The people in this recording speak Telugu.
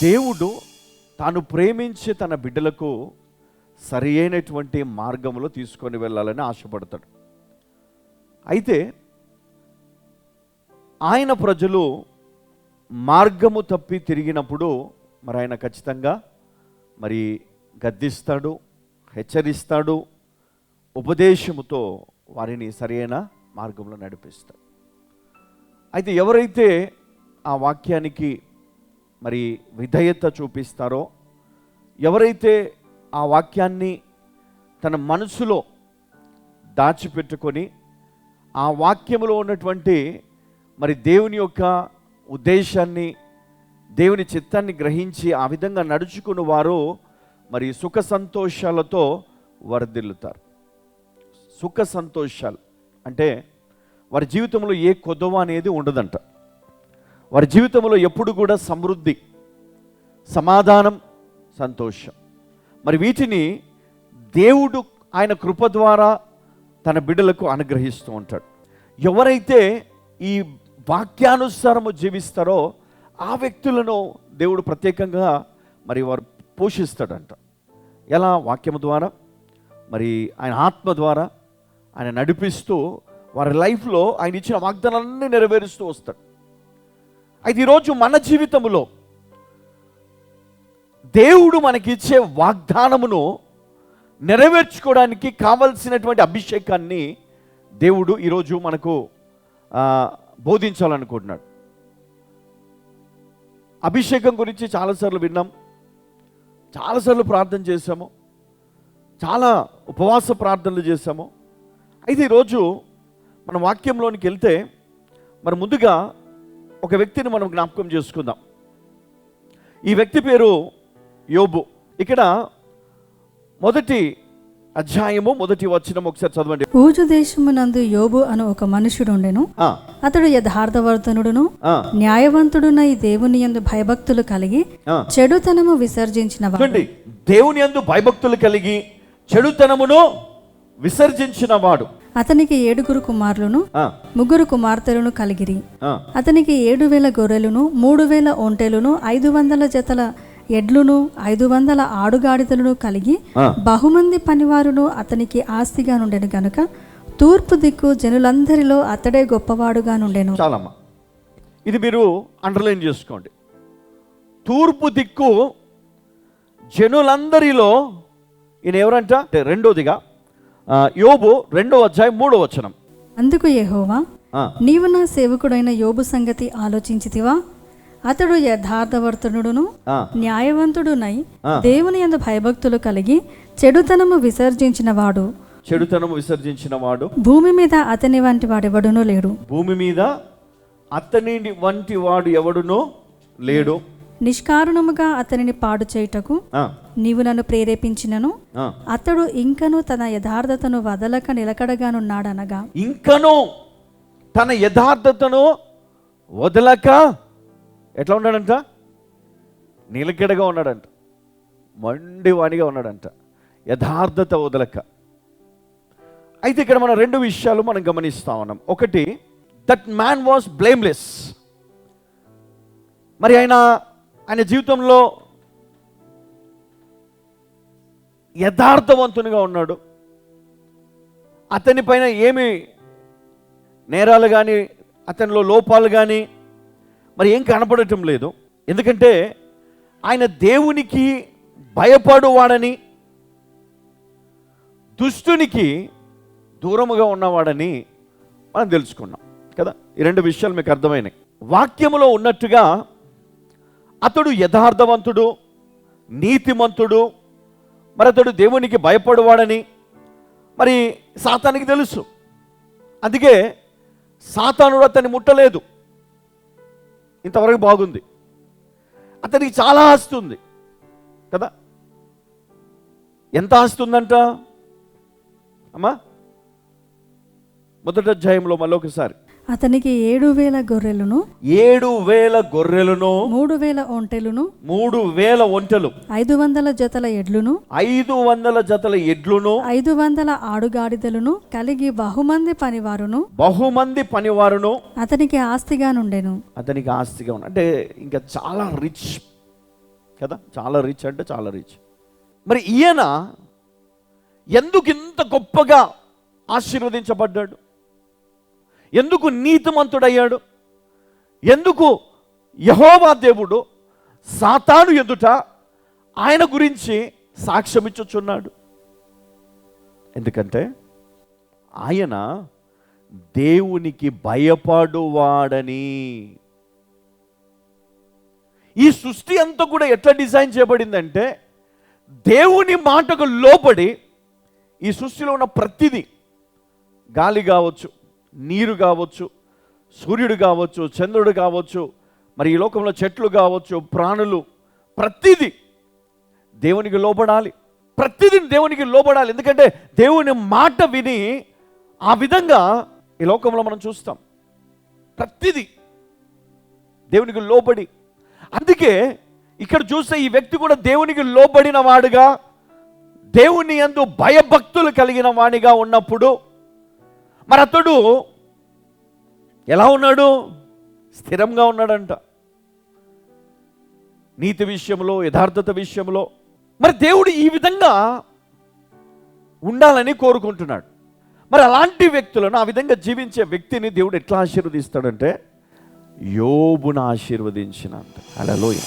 దేవుడు తాను ప్రేమించే తన బిడ్డలకు సరి అయినటువంటి మార్గంలో తీసుకొని వెళ్ళాలని ఆశపడతాడు. అయితే ఆయన ప్రజలు మార్గము తప్పి తిరిగినప్పుడు మరి ఆయన ఖచ్చితంగా మరి గద్దిస్తాడు, హెచ్చరిస్తాడు, ఉపదేశముతో వారిని సరైన మార్గంలో నడిపిస్తాడు. అయితే ఎవరైతే ఆ వాక్యానికి మరి విధేయత చూపిస్తారో, ఎవరైతే ఆ వాక్యాన్ని తన మనసులో దాచిపెట్టుకొని ఆ వాక్యములో ఉన్నటువంటి మరి దేవుని యొక్క ఉద్దేశాన్ని, దేవుని చిత్తాన్ని గ్రహించి ఆ విధంగా నడుచుకున్న వారు మరి సుఖ సంతోషాలతో వర్ధిల్లుతారు. సుఖ సంతోషాలు అంటే వారి జీవితంలో ఏ కొదవ అనేది ఉండదంట. వారి జీవితంలో ఎప్పుడు కూడా సమృద్ధి, సమాధానం, సంతోషం, మరి వీటిని దేవుడు ఆయన కృప ద్వారా తన బిడ్డలకు అనుగ్రహిస్తూ ఉంటాడు. ఎవరైతే ఈ వాక్యానుసారము జీవిస్తారో ఆ వ్యక్తులను దేవుడు ప్రత్యేకంగా మరి వారు పోషిస్తాడంట. ఎలా? వాక్యము ద్వారా, మరి ఆయన ఆత్మ ద్వారా ఆయన నడిపిస్తూ వారి లైఫ్లో ఆయన ఇచ్చిన వాగ్దానాలన్నీ నెరవేరుస్తూ వస్తాడు. అయితే ఈరోజు మన జీవితంలో దేవుడు మనకిచ్చే వాగ్దానమును నెరవేర్చుకోవడానికి కావలసినటువంటి అభిషేకాన్ని దేవుడు ఈరోజు మనకు బోధించాలనుకుంటున్నాడు. అభిషేకం గురించి చాలాసార్లు విన్నాం, చాలాసార్లు ప్రార్థన చేశాము, చాలా ఉపవాస ప్రార్థనలు చేశాము. అయితే ఈరోజు మన వాక్యంలోనికి వెళ్తే మరి ముందుగా ఒక వ్యక్తిని మనం జ్ఞాపకం చేసుకుందాం. ఈ వ్యక్తి పేరు యోబు. ఇక్కడ 1వ అధ్యాయము 1వ వచనం ఒకసారి చదవండి. ఊజు దేశమునందు యోబు అను ఒక మనుషుడు ఉండెను. అతడు యథార్థవర్తనుడును న్యాయవంతుడునై దేవుని యందు భయభక్తులు కలిగి చెడుతనము విసర్జించిన వాడు. దేవుని యందు భయభక్తులు కలిగి చెడుతనమును విసర్జించిన వాడు. అతనికి 7 కుమారులను 3 కుమార్తెలను కలిగిరి. అతనికి 7,000 గొర్రెలను 3,000 ఒంటెలను 500 జతల ఎడ్లును 500 ఆడుగాడిదలను కలిగి బహుమంది పనివారును అతనికి ఆస్తిగా నుండెను గనుక తూర్పు దిక్కు జనులందరిలో అతడే గొప్పవాడుగా నుండెను. చాలమ్మా, ఇది మీరు అండర్లైన్ చేసుకోండి. తూర్పు దిక్కు జనులందరిలో ఈయన ఎవరంట? రెండోదిగా యోబు 2వ అధ్యాయం 3వ వచనం. అందుకు యెహోవా, నీవు నా సేవకుడైన యోబు సంగతి ఆలోచించితివా? అతడు యథార్థవర్తనుడును న్యాయవంతుడునై దేవుని యందు భయభక్తులు కలిగి చెడుతనము విసర్జించిన వాడు. భూమి మీద అతని వంటి వాడెవడునూ లేడు. భూమి మీద అతని వంటి వాడు ఎవడునో లేడు. నిష్కారణముగా అతనిని పాడు చేయుటకు నీవు నన్ను ప్రేరేపించినను అతడు ఇంకను తన యథార్థతను వదలక నిలకడగానున్నాడనగా. ఇంకను తన యథార్థతను వదలక ఎట్లా ఉన్నాడంట? నిలకడగా ఉన్నాడంట, మండివాడిగా ఉన్నాడంట, యథార్థత వదలక. అయితే ఇక్కడ మనం 2 విషయాలు మనం గమనిస్తా ఉన్నాం. ఒకటి, దట్ మ్యాన్ వాస్ బ్లేమ్లెస్. మరి ఆయన జీవితంలో యథార్థవంతునిగా ఉన్నాడు. అతని పైన ఏమి నేరాలు కానీ అతనిలో లోపాలు కానీ మరి ఏం కనపడటం లేదు. ఎందుకంటే ఆయన దేవునికి భయపడువాడని, దుష్టునికి దూరముగా ఉన్నవాడని మనం తెలుసుకున్నాం కదా. ఈ 2 విషయాలు మీకు అర్థమైనాయి. వాక్యములో ఉన్నట్టుగా అతడు యథార్థవంతుడు, నీతిమంతుడు, మరి అతడు దేవునికి భయపడువాడని మరి సాతానికి తెలుసు. అందుకే సాతానుడు అతన్ని ముట్టలేదు. ఇంతవరకు బాగుంది. అతనికి చాలా ఆస్తి ఉంది కదా. ఎంత ఆస్తి ఉందంట అమ్మా? 1వ అధ్యాయంలో మళ్ళీ ఒకసారి. అతనికి 7,000 గొర్రెలను 3,000 ఒంటెలను 500 జతల ఎడ్లును 500 ఆడుగాడిదలను కలిగి బహుమంది పనివారును అతనికి ఆస్తిగా నుండెను. అంటే ఇంకా చాలా కదా, చాలా రిచ్ అంటే చాలా రిచ్. మరి ఈయన ఎందుకు ఇంత గొప్పగా ఆశీర్వదించబడ్డాడు? ఎందుకు నీతిమంతుడయ్యాడు? ఎందుకు యెహోవా దేవుడు సాతాను ఎదుట ఆయన గురించి సాక్ష్యం ఇచ్చుచున్నాడు? ఎందుకంటే ఆయన దేవునికి భయపడువాడని. ఈ సృష్టి అంతా కూడా ఎట్లా డిజైన్ చేయబడిందంటే, దేవుని మాటకు లోబడి ఈ సృష్టిలో ఉన్న ప్రతిదీ, గాలి కావచ్చు, నీరు కావచ్చు, సూర్యుడు కావచ్చు, చంద్రుడు కావచ్చు, మరి ఈ లోకంలో చెట్లు కావచ్చు, ప్రాణులు, ప్రతిదీ దేవునికి లోబడాలి. ప్రతిదీ దేవునికి లోబడాలి. ఎందుకంటే దేవుని మాట విని ఆ విధంగా ఈ లోకంలో మనం చూస్తాం. ప్రతిదీ దేవునికి లోబడి. అందుకే ఇక్కడ చూస్తే ఈ వ్యక్తి కూడా దేవునికి లోబడిన వాడుగా, దేవుని యందు భయభక్తులు కలిగిన వాడిగా ఉన్నప్పుడు మరి అతడు ఎలా ఉన్నాడు? స్థిరంగా ఉన్నాడంట, నీతి విషయంలో, యథార్థత విషయంలో. మరి దేవుడు ఈ విధంగా ఉండాలని కోరుకుంటున్నాడు. మరి అలాంటి వ్యక్తులను, ఆ విధంగా జీవించే వ్యక్తిని దేవుడు ఎట్లా ఆశీర్వదిస్తాడంటే, యోబును ఆశీర్వదించినంత. హల్లెలూయా.